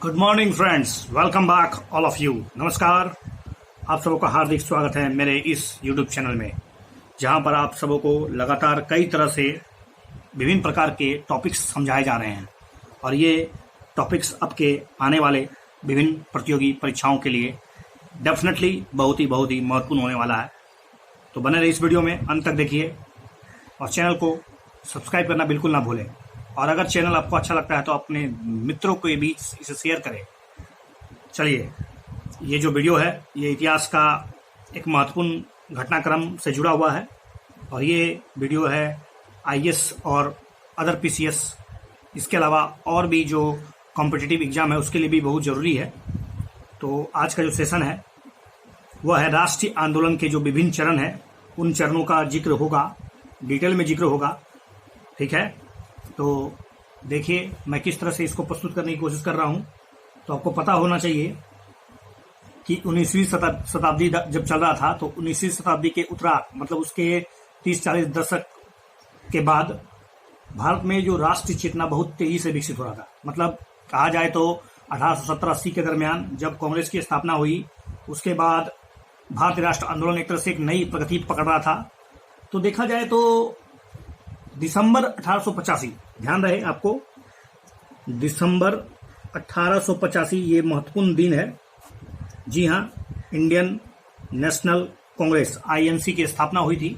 Good morning friends, welcome back all of you. नमस्कार, आप सबों का हार्दिक स्वागत है मेरे इस यूट्यूब चैनल में, जहां पर आप सबों को लगातार कई तरह से विभिन्न प्रकार के टॉपिक्स समझाए जा रहे हैं और ये टॉपिक्स आपके आने वाले विभिन्न प्रतियोगी परीक्षाओं के लिए डेफिनेटली बहुत ही महत्वपूर्ण होने वाला है। तो बने रहिए इस वीडियो में, अंत तक देखिए और चैनल को सब्सक्राइब करना बिल्कुल ना भूलें। और अगर चैनल आपको अच्छा लगता है तो अपने मित्रों के बीच इसे शेयर करें। चलिए, ये जो वीडियो है ये इतिहास का एक महत्वपूर्ण घटनाक्रम से जुड़ा हुआ है और ये वीडियो है आईएएस और अदर पीसीएस, इसके अलावा और भी जो कॉम्पिटिटिव एग्जाम है उसके लिए भी बहुत ज़रूरी है। तो आज का जो सेशन है वह है राष्ट्रीय आंदोलन के जो विभिन्न चरण हैं उन चरणों का जिक्र होगा, डिटेल में जिक्र होगा। ठीक है, तो देखिए मैं किस तरह से इसको प्रस्तुत करने की कोशिश कर रहा हूं। तो आपको पता होना चाहिए कि 19वीं शताब्दी जब चल रहा था तो 19वीं शताब्दी के उत्तरार्ध, मतलब उसके 30-40 दशक के बाद भारत में जो राष्ट्रीय चेतना बहुत तेजी से विकसित हो रहा था। मतलब कहा जाए तो 1870-80 के दरमियान जब कांग्रेस की स्थापना हुई, उसके बाद भारतीय राष्ट्र आंदोलन एक तरह से एक नई प्रगति पकड़ रहा था। तो देखा जाए तो दिसंबर 1885, ध्यान रहे आपको, दिसंबर 1885 ये महत्वपूर्ण दिन है। जी हाँ, इंडियन नेशनल कांग्रेस आईएनसी की स्थापना हुई थी।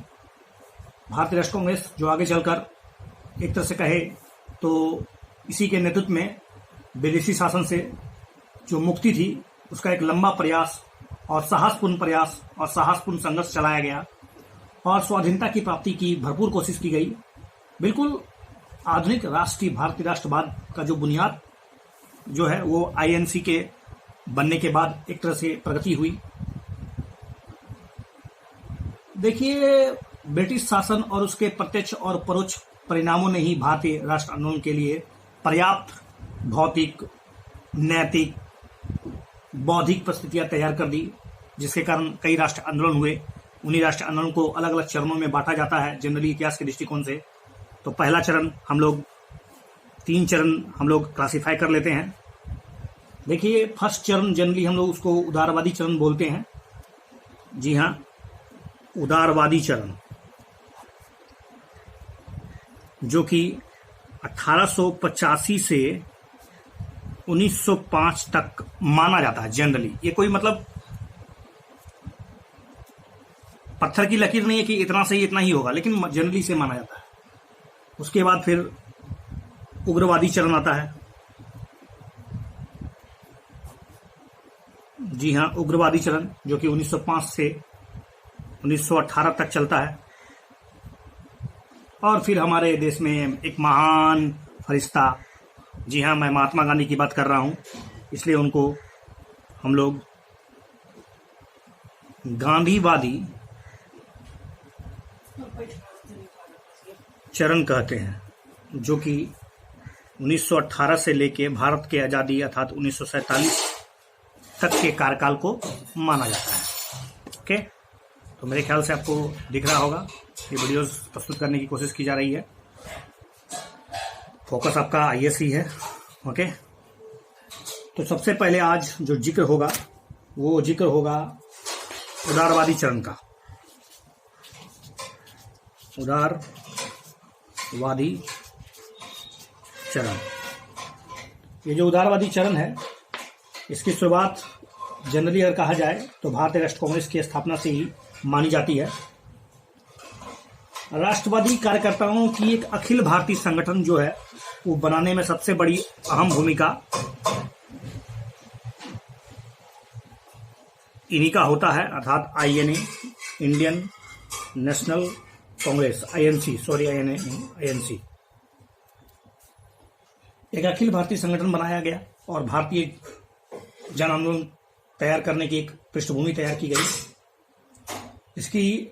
भारतीय राष्ट्र कांग्रेस जो आगे चलकर एक तरह से कहे तो इसी के नेतृत्व में विदेशी शासन से जो मुक्ति थी उसका एक लंबा प्रयास और साहसपूर्ण संघर्ष चलाया गया और स्वाधीनता की प्राप्ति की भरपूर कोशिश की गई। बिल्कुल आधुनिक राष्ट्रीय भारतीय राष्ट्रवाद का जो बुनियाद जो है वो आईएनसी के बनने के बाद एक तरह से प्रगति हुई। देखिए, ब्रिटिश शासन और उसके प्रत्यक्ष और परोक्ष परिणामों ने ही भारतीय राष्ट्र आंदोलन के लिए पर्याप्त भौतिक, नैतिक, बौद्धिक परिस्थितियां तैयार कर दी, जिसके कारण कई राष्ट्र आंदोलन हुए। उन्हीं राष्ट्र आंदोलन को अलग अलग चरणों में बांटा जाता है जनरली इतिहास के दृष्टिकोण से। तो पहला चरण हम लोग 3 चरण हम लोग क्लासिफाई कर लेते हैं। देखिए, फर्स्ट चरण जनरली हम लोग उसको उदारवादी चरण बोलते हैं। जी हाँ, उदारवादी चरण, जो कि 1885 से 1905 तक माना जाता है जनरली। ये कोई मतलब पत्थर की लकीर नहीं है कि इतना से इतना ही होगा, लेकिन जनरली से माना जाता है। उसके बाद फिर उग्रवादी चरण आता है। जी हाँ, उग्रवादी चरण जो कि 1905 से 1918 तक चलता है। और फिर हमारे देश में एक महान फरिश्ता, जी हाँ, मैं महात्मा गांधी की बात कर रहा हूं, इसलिए उनको हम लोग गांधीवादी चरण कहते हैं, जो कि 1918 से लेके भारत के आज़ादी अर्थात 1947 तक के कार्यकाल को माना जाता है। ओके, तो मेरे ख्याल से आपको दिख रहा होगा ये वीडियोस प्रस्तुत करने की कोशिश की जा रही है। फोकस आपका आईएएस ही है। ओके, तो सबसे पहले आज जो जिक्र होगा वो जिक्र होगा उदारवादी चरण का। उदारवादी चरण, ये जो उदारवादी चरण है इसकी शुरुआत जनरली अगर कहा जाए तो भारतीय राष्ट्र कांग्रेस की स्थापना से ही मानी जाती है। राष्ट्रवादी कार्यकर्ताओं की एक अखिल भारतीय संगठन जो है वो बनाने में सबसे बड़ी अहम भूमिका इन्हीं का होता है, अर्थात INA, Indian national Congress, INC, एक अखिल भारतीय संगठन बनाया गया और भारतीय जन आंदोलन तैयार करने की एक पृष्ठभूमि तैयार की गई। इसकी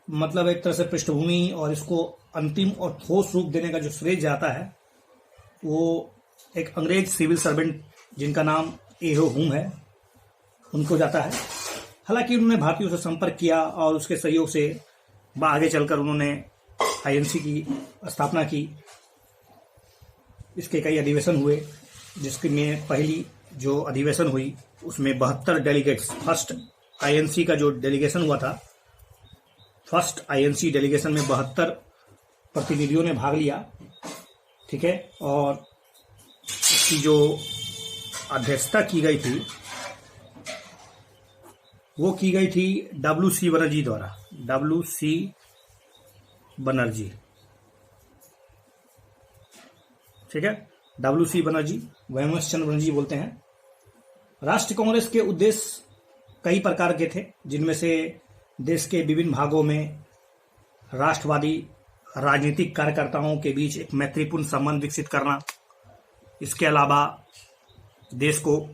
मतलब एक तरह से पृष्ठभूमि और इसको अंतिम और ठोस रूप देने का जो श्रेय जाता है वो एक अंग्रेज सिविल सर्वेंट जिनका नाम एहो हुम है उनको जाता है। हालांकि उन्होंने भारतीयों से संपर्क किया और उसके सहयोग से आगे चलकर उन्होंने आईएनसी की स्थापना की। इसके कई अधिवेशन हुए जिसकी में पहली जो अधिवेशन हुई उसमें 72 डेलीगेट्स, फर्स्ट आईएनसी का जो डेलीगेशन हुआ था, फर्स्ट आईएनसी डेलीगेशन में 72 प्रतिनिधियों ने भाग लिया। ठीक है, और इसकी जो अध्यक्षता की गई थी वो की गई थी WC बनर्जी द्वारा, WC बनर्जी। ठीक है, WC बनर्जी, वैमनस्य चंद्र बनर्जी बोलते हैं। राष्ट्रीय कांग्रेस के उद्देश्य कई प्रकार के थे, जिनमें से देश के विभिन्न भागों में राष्ट्रवादी राजनीतिक कार्यकर्ताओं के बीच एक मैत्रीपूर्ण संबंध विकसित करना, इसके अलावा देश को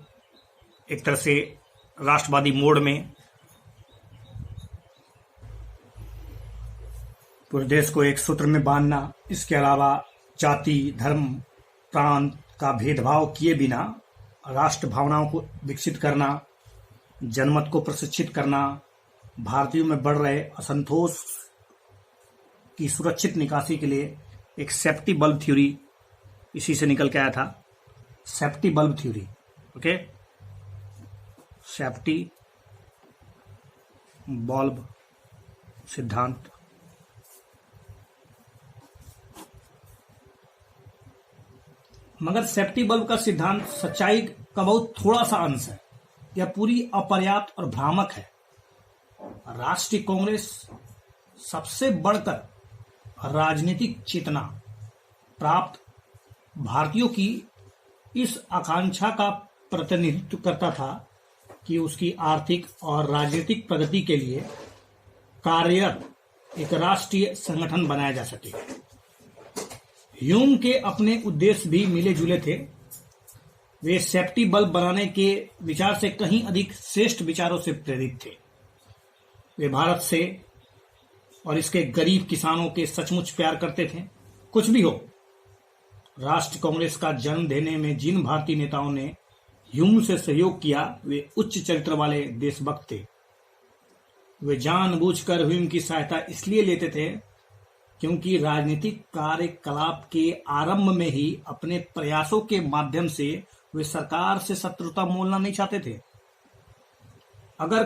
एक तरह से राष्ट्रवादी मोड में, पूरे देश को एक सूत्र में बांधना, इसके अलावा जाति, धर्म, प्रांत का भेदभाव किए बिना राष्ट्र भावनाओं को विकसित करना, जनमत को प्रशिक्षित करना, भारतीयों में बढ़ रहे असंतोष की सुरक्षित निकासी के लिए एक सेफ्टी बल्ब थ्योरी इसी से निकल के आया था, safety bulb theory. Okay, safety bulb सिद्धांत। मगर सेफ्टी बल्ब का सिद्धांत सच्चाई का बहुत थोड़ा सा अंश है, यह पूरी अपर्याप्त और भ्रामक है। राष्ट्रीय कांग्रेस सबसे बढ़कर राजनीतिक चेतना प्राप्त भारतीयों की इस आकांक्षा का प्रतिनिधित्व करता था कि उसकी आर्थिक और राजनीतिक प्रगति के लिए कार्यरत एक राष्ट्रीय संगठन बनाया जा सके। ह्यूम के अपने उद्देश्य भी मिले जुले थे। वे सेफ्टी बल्ब बनाने के विचार से कहीं अधिक श्रेष्ठ विचारों से प्रेरित थे। वे भारत से और इसके गरीब किसानों के सचमुच प्यार करते थे। कुछ भी हो, राष्ट्रीय कांग्रेस का जन्म देने में जिन भारतीय नेताओं ने ह्यूम से सहयोग किया वे उच्च चरित्र वाले देशभक्त थे। वे जानबूझकर ह्यूम की सहायता इसलिए लेते थे क्योंकि राजनीतिक कार्यकलाप के आरंभ में ही अपने प्रयासों के माध्यम से वे सरकार से शत्रुता मोलना नहीं चाहते थे। अगर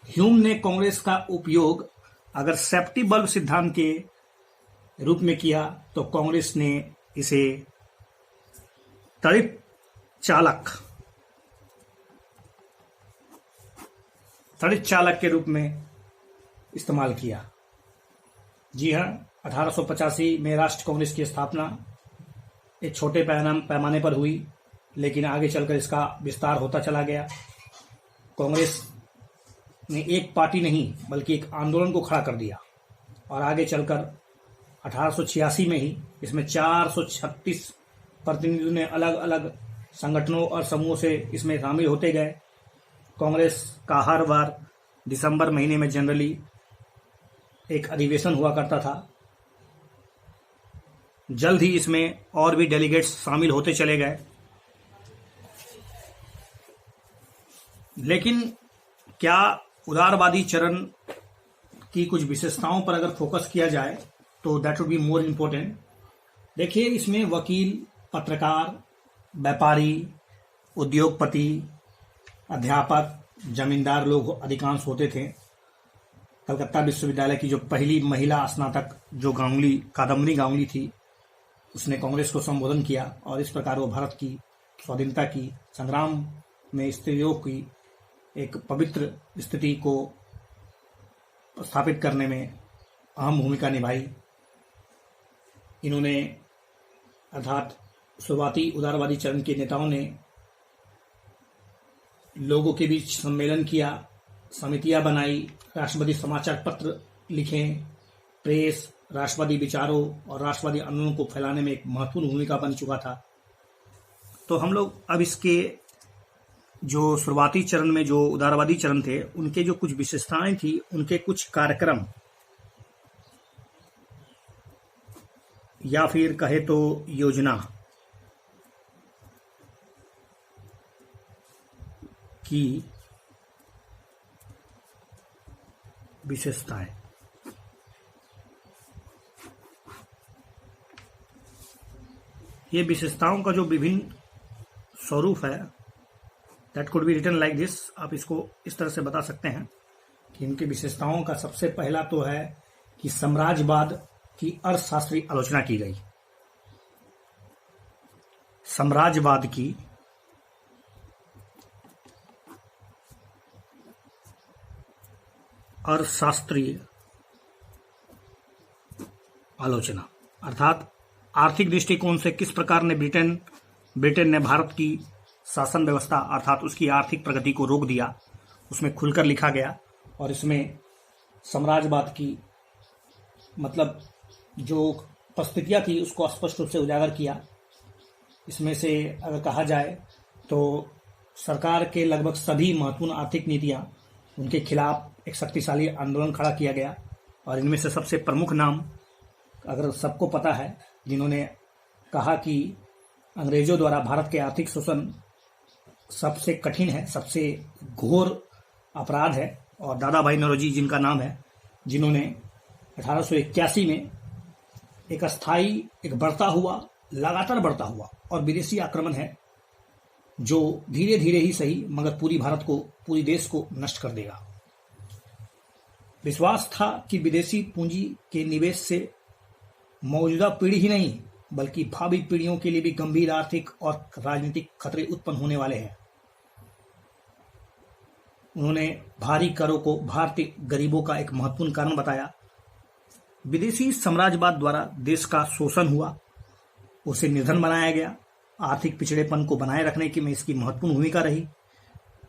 ह्यूम ने कांग्रेस का उपयोग अगर सेफ्टी बल्ब सिद्धांत के रूप में किया तो कांग्रेस ने इसे तड़ित चालक के रूप में इस्तेमाल किया। जी हाँ, 1885 में राष्ट्रीय कांग्रेस की स्थापना एक छोटे पैमाने पर हुई, लेकिन आगे चलकर इसका विस्तार होता चला गया। कांग्रेस ने एक पार्टी नहीं बल्कि एक आंदोलन को खड़ा कर दिया और आगे चलकर 1886 में ही इसमें 436 प्रतिनिधियों ने अलग अलग संगठनों और समूहों से इसमें शामिल होते गए। कांग्रेस का हर बार दिसंबर महीने में जनरली एक अधिवेशन हुआ करता था। जल्द ही इसमें और भी डेलीगेट्स शामिल होते चले गए। लेकिन क्या उदारवादी चरण की कुछ विशेषताओं पर अगर फोकस किया जाए तो that would be more important. देखिए, इसमें वकील, पत्रकार, व्यापारी, उद्योगपति, अध्यापक, जमींदार लोग अधिकांश होते थे। कलकत्ता विश्वविद्यालय की जो पहली महिला स्नातक जो कादम्बरी गांगुली थी, उसने कांग्रेस को संबोधन किया और इस प्रकार वो भारत की स्वाधीनता की संग्राम में स्त्रियों की एक पवित्र स्थिति को स्थापित करने में अहम भूमिका निभाई। इन्होंने अर्थात शुरुआती उदारवादी चरण के नेताओं ने लोगों के बीच सम्मेलन किया, समितियां बनाई, राष्ट्रवादी समाचार पत्र लिखे, प्रेस राष्ट्रवादी विचारों और राष्ट्रवादी आंदोलन को फैलाने में एक महत्वपूर्ण भूमिका बन चुका था। तो हम लोग अब इसके जो शुरुआती चरण में जो उदारवादी चरण थे उनके जो कुछ विशेषताएं थी, उनके कुछ कार्यक्रम या फिर कहे तो योजना की विशेषताएं। ये विशेषताओं का जो विभिन्न स्वरूप है, that could be written like this. आप इसको इस तरह से बता सकते हैं कि इनकी विशेषताओं का सबसे पहला तो है कि साम्राज्यवाद की अर्थशास्त्रीय आलोचना की गई। साम्राज्यवाद की अर्थशास्त्रीय आलोचना, अर्थात आर्थिक दृष्टिकोण से किस प्रकार ने ब्रिटेन ने भारत की शासन व्यवस्था अर्थात उसकी आर्थिक प्रगति को रोक दिया, उसमें खुलकर लिखा गया। और इसमें साम्राज्यवाद की मतलब जो परिस्थितियां थी उसको स्पष्ट रूप से उजागर किया। इसमें से अगर कहा जाए तो सरकार के लगभग सभी महत्वपूर्ण आर्थिक नीतियां उनके खिलाफ एक शक्तिशाली आंदोलन खड़ा किया गया। और इनमें से सबसे प्रमुख नाम अगर सबको पता है, जिन्होंने कहा कि अंग्रेजों द्वारा भारत के आर्थिक शोषण सबसे कठिन है, सबसे घोर अपराध है, और दादा भाई नौरोजी जिनका नाम है, जिन्होंने 1881 में एक अस्थाई, एक बढ़ता हुआ, लगातार बढ़ता हुआ और विदेशी आक्रमण है जो धीरे धीरे ही सही मगर पूरी भारत को, पूरी देश को नष्ट कर देगा। विश्वास था कि विदेशी पूंजी के निवेश से मौजूदा पीढ़ी ही नहीं बल्कि भावी पीढ़ियों के लिए भी गंभीर आर्थिक और राजनीतिक खतरे उत्पन्न होने वाले हैं। उन्होंने भारी करों को भारतीय गरीबों का एक महत्वपूर्ण कारण बताया। विदेशी साम्राज्यवाद द्वारा देश का शोषण हुआ, उसे निर्धन बनाया गया, आर्थिक पिछड़ेपन को बनाए रखने की में इसकी महत्वपूर्ण भूमिका रही।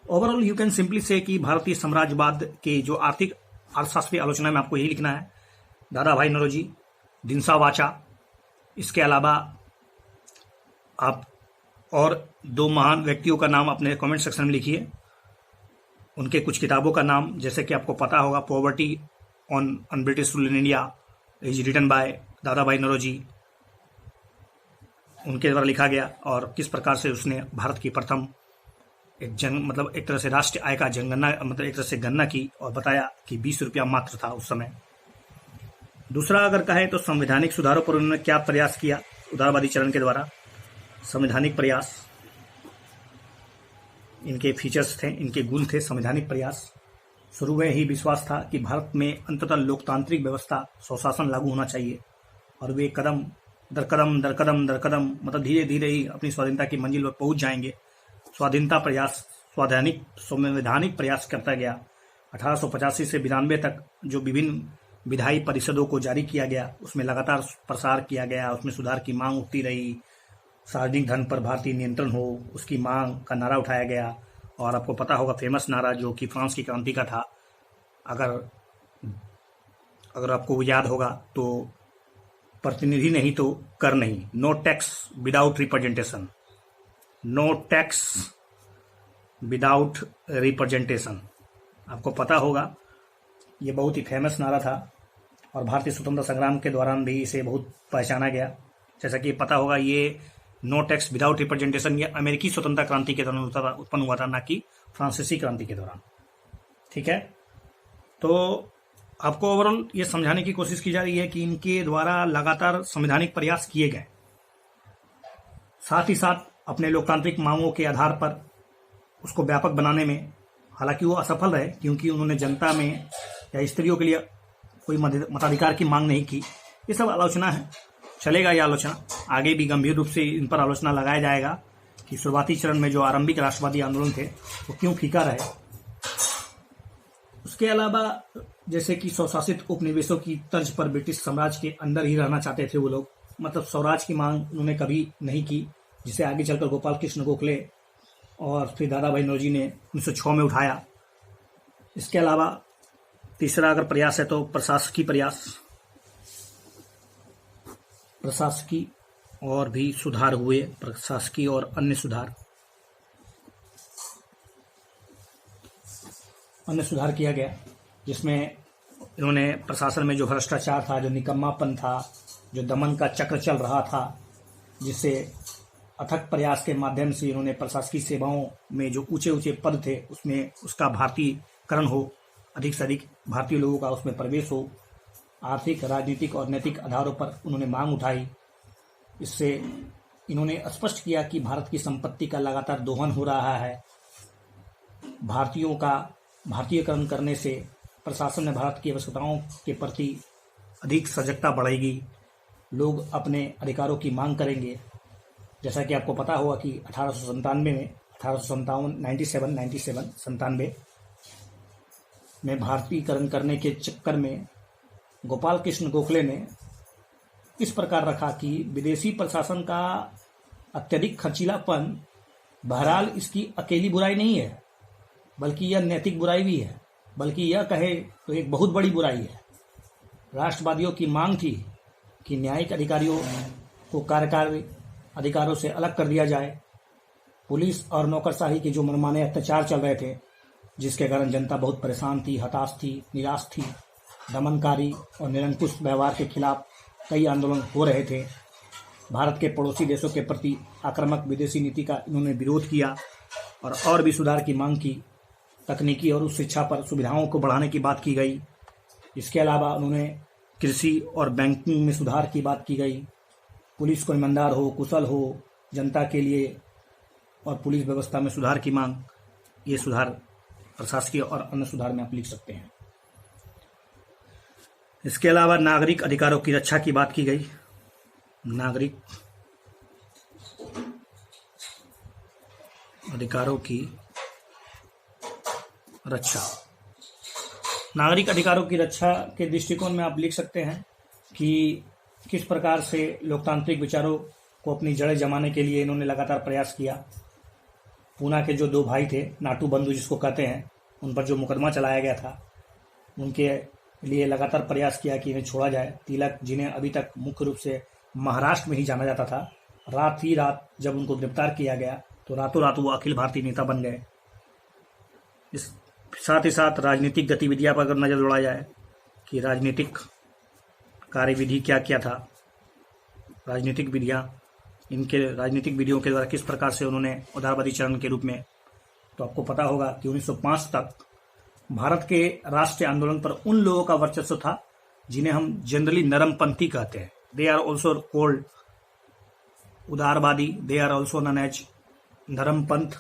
ओवरऑल यू कैन सिंपली से कि भारतीय साम्राज्यवाद के जो आर्थिक अर्थशास्त्रीय आलोचना में आपको यही लिखना है, दादा भाई नौरोजी, दिनसा वाचा। इसके अलावा आप और दो महान व्यक्तियों का नाम अपने कमेंट सेक्शन में लिखिए, उनके कुछ किताबों का नाम, जैसे कि आपको पता होगा poverty on British rule in India is written by Dadabhai Naoroji, उनके द्वारा लिखा गया। और किस प्रकार से उसने भारत की प्रथम एक तरह से राष्ट्रीय आय का जनगणना मतलब एक तरह से गणना की और बताया कि 20 रुपया मात्र था उस समय। दूसरा अगर कहें तो संवैधानिक सुधारों पर उन्होंने क्या प्रयास किया उदारवादी चरण के द्वारा। संवैधानिक प्रयास, इनके फीचर्स थे, इनके गुण थे संवैधानिक प्रयास। शुरू में ही विश्वास था कि भारत में अंततः लोकतांत्रिक व्यवस्था, स्वशासन लागू होना चाहिए और वे कदम दर कदम मतलब धीरे धीरे ही अपनी स्वाधीनता की मंजिल पर पहुंच जाएंगे। संवैधानिक प्रयास करता गया। 1885 से 92 तक जो विभिन्न विधायी परिषदों को जारी किया गया, उसमें लगातार प्रसार किया गया, उसमें सुधार की मांग उठती रही। सार्वजनिक धन पर भारतीय नियंत्रण हो, उसकी मांग का नारा उठाया गया। और आपको पता होगा फेमस नारा जो कि फ्रांस की क्रांति का था, अगर आपको याद होगा तो, प्रतिनिधि नहीं तो कर नहीं, no tax without representation, no tax without representation. आपको पता होगा ये बहुत ही फेमस नारा था और भारतीय स्वतंत्रता संग्राम के दौरान भी इसे बहुत पहचाना गया। जैसा कि पता होगा ये नो टैक्स विदाउट रिप्रेजेंटेशन ये अमेरिकी स्वतंत्रता क्रांति के दौरान उत्पन्न हुआ था, ना कि फ्रांसीसी क्रांति के दौरान। ठीक है, तो आपको ओवरऑल ये समझाने की कोशिश की जा रही है कि इनके द्वारा लगातार संवैधानिक प्रयास किए गए, साथ ही साथ अपने लोकतांत्रिक मांगों के आधार पर उसको व्यापक बनाने में हालांकि वो असफल रहे, क्योंकि उन्होंने जनता में या स्त्रियों के लिए कोई मताधिकार की मांग नहीं की। ये सब आलोचना है, चलेगा ये आलोचना, आगे भी गंभीर रूप से इन पर आलोचना लगाया जाएगा कि शुरुआती चरण में जो आरंभिक राष्ट्रवादी आंदोलन थे वो क्यों फीका रहे। उसके अलावा जैसे कि स्वशासित उपनिवेशों की तर्ज पर ब्रिटिश साम्राज्य के अंदर ही रहना चाहते थे वो लोग, मतलब स्वराज की मांग उन्होंने कभी नहीं की, जिसे आगे चलकर गोपाल कृष्ण गोखले और फिर दादा भाई नौरोजी ने 1906 में उठाया। इसके अलावा तीसरा अगर प्रयास है तो प्रशासकीय और भी सुधार हुए, प्रशासकीय और अन्य सुधार किया गया, जिसमें इन्होंने प्रशासन में जो भ्रष्टाचार था, जो निकम्मापन था, जो दमन का चक्र चल रहा था, जिससे अथक प्रयास के माध्यम से इन्होंने प्रशासकीय सेवाओं में जो ऊंचे ऊंचे पद थे उसमें उसका भारतीयकरण हो, अधिक से अधिक भारतीय लोगों का उसमें प्रवेश हो। आर्थिक, राजनीतिक और नैतिक आधारों पर उन्होंने मांग उठाई। इससे इन्होंने स्पष्ट किया कि भारत की संपत्ति का लगातार दोहन हो रहा है। भारतीयों का भारतीयकरण करने से प्रशासन में भारत की आवश्यकताओं के प्रति अधिक सजगता बढ़ेगी। लोग अपने अधिकारों की मांग करेंगे। जैसा कि आपको पता होगा कि 1897 में भारतीयकरण करने के चक्कर में गोपाल कृष्ण गोखले ने इस प्रकार रखा कि विदेशी प्रशासन का अत्यधिक खर्चीलापन बहरहाल इसकी अकेली बुराई नहीं है, बल्कि यह नैतिक बुराई भी है, बल्कि यह कहे तो एक बहुत बड़ी बुराई है। राष्ट्रवादियों की मांग थी कि न्यायिक अधिकारियों को कार्यकारी अधिकारों से अलग कर दिया जाए। पुलिस और नौकरशाही के जो मनमाने अत्याचार चल रहे थे, जिसके कारण जनता बहुत परेशान थी, हताश थी, निराश थी। दमनकारी और निरंकुश व्यवहार के खिलाफ कई आंदोलन हो रहे थे। भारत के पड़ोसी देशों के प्रति आक्रामक विदेशी नीति का इन्होंने विरोध किया और भी सुधार की मांग की। तकनीकी और उच्च शिक्षा पर सुविधाओं को बढ़ाने की बात की गई। इसके अलावा उन्होंने कृषि और बैंकिंग में सुधार की बात की गई। पुलिस को ईमानदार हो, कुशल हो, जनता के लिए और पुलिस व्यवस्था में सुधार की मांग। ये सुधार प्रशासकीय और अन्य सुधार में आप लिख सकते हैं। इसके अलावा नागरिक अधिकारों की रक्षा की बात की गई। नागरिक अधिकारों की रक्षा, नागरिक अधिकारों की रक्षा के दृष्टिकोण में आप लिख सकते हैं कि किस प्रकार से लोकतांत्रिक विचारों को अपनी जड़ें जमाने के लिए इन्होंने लगातार प्रयास किया। पूना के जो दो भाई थे, नाटू बंधु जिसको कहते हैं, उन पर जो मुकदमा चलाया गया था, उनके लिए लगातार प्रयास किया कि इन्हें छोड़ा जाए। तिलक, जिन्हें अभी तक मुख्य रूप से महाराष्ट्र में ही जाना जाता था, रात ही रात जब उनको गिरफ्तार किया गया तो रातों रात वो अखिल भारतीय नेता बन गए। इस साथ ही साथ राजनीतिक गतिविधियां पर अगर नजर दौड़ा जाए कि राजनीतिक कार्यविधि क्या क्या था, राजनीतिक विधियां, इनके राजनीतिक विधियों के द्वारा किस प्रकार से उन्होंने उदारवादी चरण के रूप में, तो आपको पता होगा कि 1905 तक भारत के राष्ट्रीय आंदोलन पर उन लोगों का वर्चस्व था जिन्हें हम जनरली नरमपंथी कहते हैं। दे आर ऑल्सो कॉल्ड उदारवादी, they are also known as नरमपंथ।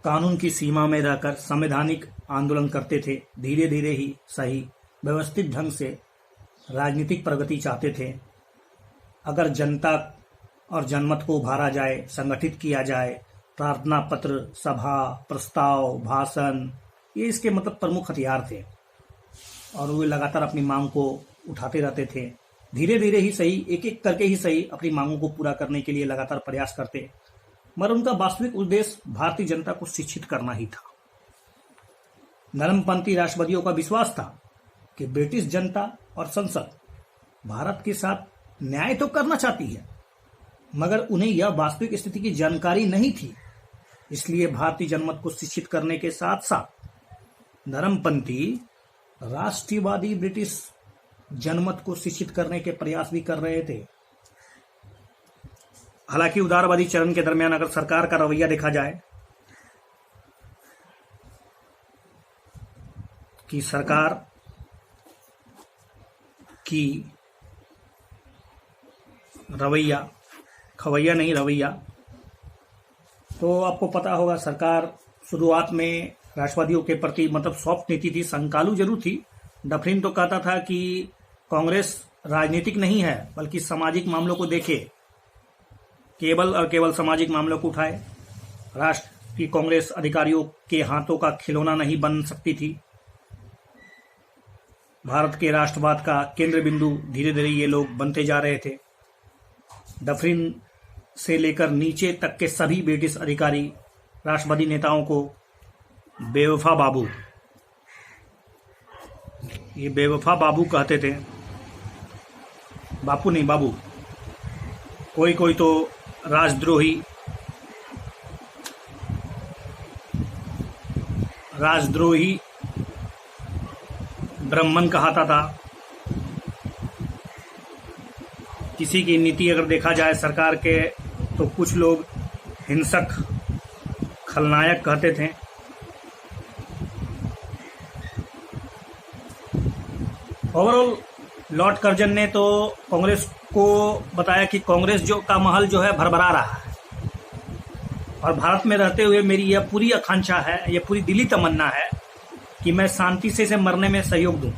कानून की सीमा में रहकर संवैधानिक आंदोलन करते थे। धीरे धीरे ही सही व्यवस्थित ढंग से राजनीतिक प्रगति चाहते थे। अगर जनता और जनमत को उभारा जाए, संगठित किया जाए, प्रार्थना पत्र, सभा, प्रस्ताव, भाषण, ये इसके मतलब प्रमुख हथियार थे और वे लगातार अपनी मांग को उठाते रहते थे। धीरे धीरे ही सही, एक एक करके ही सही, अपनी मांगों को पूरा करने के लिए लगातार प्रयास करते, मगर उनका वास्तविक उद्देश्य भारतीय जनता को शिक्षित करना ही था। नरमपंथी राष्ट्रवादियों का विश्वास था कि ब्रिटिश जनता और संसद भारत के साथ न्याय तो करना चाहती है, मगर उन्हें यह वास्तविक स्थिति की जानकारी नहीं थी। इसलिए भारतीय जनमत को शिक्षित करने के साथ साथ नरमपंथी राष्ट्रवादी ब्रिटिश जनमत को शिक्षित करने के प्रयास भी कर रहे थे। हालांकि उदारवादी चरण के दरमियान अगर सरकार का रवैया देखा जाए कि सरकार की रवैया, खवैया नहीं रवैया, तो आपको पता होगा सरकार शुरुआत में राष्ट्रवादियों के प्रति मतलब सॉफ्ट नीति थी, संकालू जरूर थी। डफरिन तो कहता था कि कांग्रेस राजनीतिक नहीं है बल्कि सामाजिक मामलों को देखे, केवल और केवल सामाजिक मामलों को उठाए। राष्ट्र की कांग्रेस अधिकारियों के हाथों का खिलौना नहीं बन सकती थी। भारत के राष्ट्रवाद का केंद्र बिंदु धीरे धीरे ये लोग बनते जा रहे थे। डफरिन से लेकर नीचे तक के सभी ब्रिटिश अधिकारी राष्ट्रवादी नेताओं को बेवफा बाबू, ये बेवफा बाबू कहते थे। बापू नहीं, बाबू। कोई कोई तो राजद्रोही ब्राह्मण कहता था। किसी की नीति अगर देखा जाए सरकार के, तो कुछ लोग हिंसक, खलनायक कहते थे। ओवरऑल लॉर्ड कर्जन ने तो कांग्रेस आपको बताया कि कांग्रेस जो का महल जो है भरभरा रहा है, और भारत में रहते हुए मेरी यह पूरी आकांक्षा है, यह पूरी दिली तमन्ना है कि मैं शांति से इसे मरने में सहयोग दूं।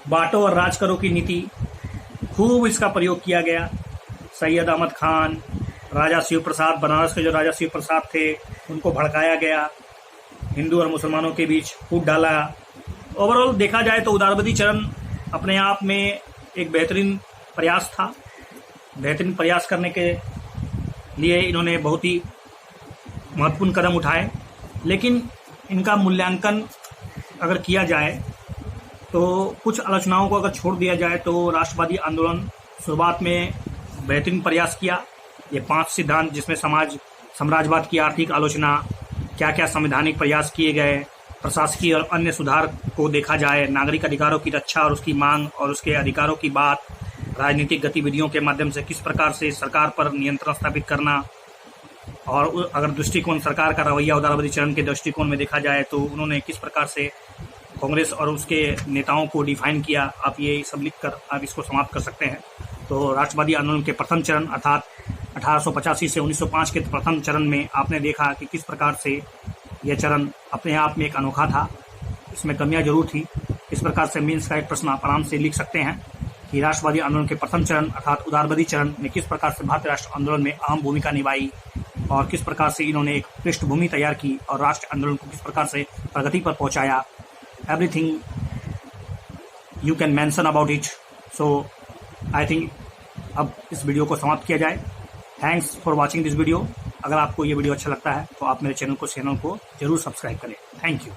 बांटो और राज करो की नीति खूब इसका प्रयोग किया गया। सैयद अहमद खान, राजा शिव प्रसाद, बनारस के जो राजा शिव प्रसाद थे उनको भड़काया गया, हिंदू और मुसलमानों के बीच फूट डाला। ओवरऑल देखा जाए तो उदारवादी चरण अपने आप में एक बेहतरीन प्रयास था। बेहतरीन प्रयास करने के लिए इन्होंने बहुत ही महत्वपूर्ण कदम उठाए, लेकिन इनका मूल्यांकन अगर किया जाए तो कुछ आलोचनाओं को अगर छोड़ दिया जाए तो राष्ट्रवादी आंदोलन शुरुआत में बेहतरीन प्रयास किया। ये 5 सिद्धांत जिसमें साम्राज्यवाद की आर्थिक आलोचना, क्या क्या संवैधानिक प्रयास किए गए, प्रशासकीय और अन्य सुधार को देखा जाए, नागरिक अधिकारों की रक्षा और उसकी मांग और उसके अधिकारों की बात, राजनीतिक गतिविधियों के माध्यम से किस प्रकार से सरकार पर नियंत्रण स्थापित करना, और अगर दृष्टिकोण सरकार का रवैया उदारवादी चरण के दृष्टिकोण में देखा जाए तो उन्होंने किस प्रकार से कांग्रेस और उसके नेताओं को डिफाइन किया। आप ये सब लिखकर आप इसको समाप्त कर सकते हैं। तो राष्ट्रवादी आंदोलन के प्रथम चरण अर्थात 1885 से 1905 के प्रथम चरण में आपने देखा कि किस प्रकार से यह चरण अपने आप में एक अनोखा था। इसमें कमियां जरूर थी। इस प्रकार से मीन्स का एक प्रश्न आप आराम से लिख सकते हैं कि राष्ट्रवादी आंदोलन के प्रथम चरण अर्थात उदारवादी चरण ने किस प्रकार से भारतीय राष्ट्र आंदोलन में अहम भूमिका निभाई और किस प्रकार से इन्होंने एक पृष्ठभूमि तैयार की और राष्ट्र आंदोलन को किस प्रकार से प्रगति पर पहुंचाया। Everything you can mention about it. So I think अब इस वीडियो को समाप्त किया जाए। Thanks for watching this video. अगर आपको ये वीडियो अच्छा लगता है तो आप मेरे चैनल को जरूर सब्सक्राइब करें। Thank you.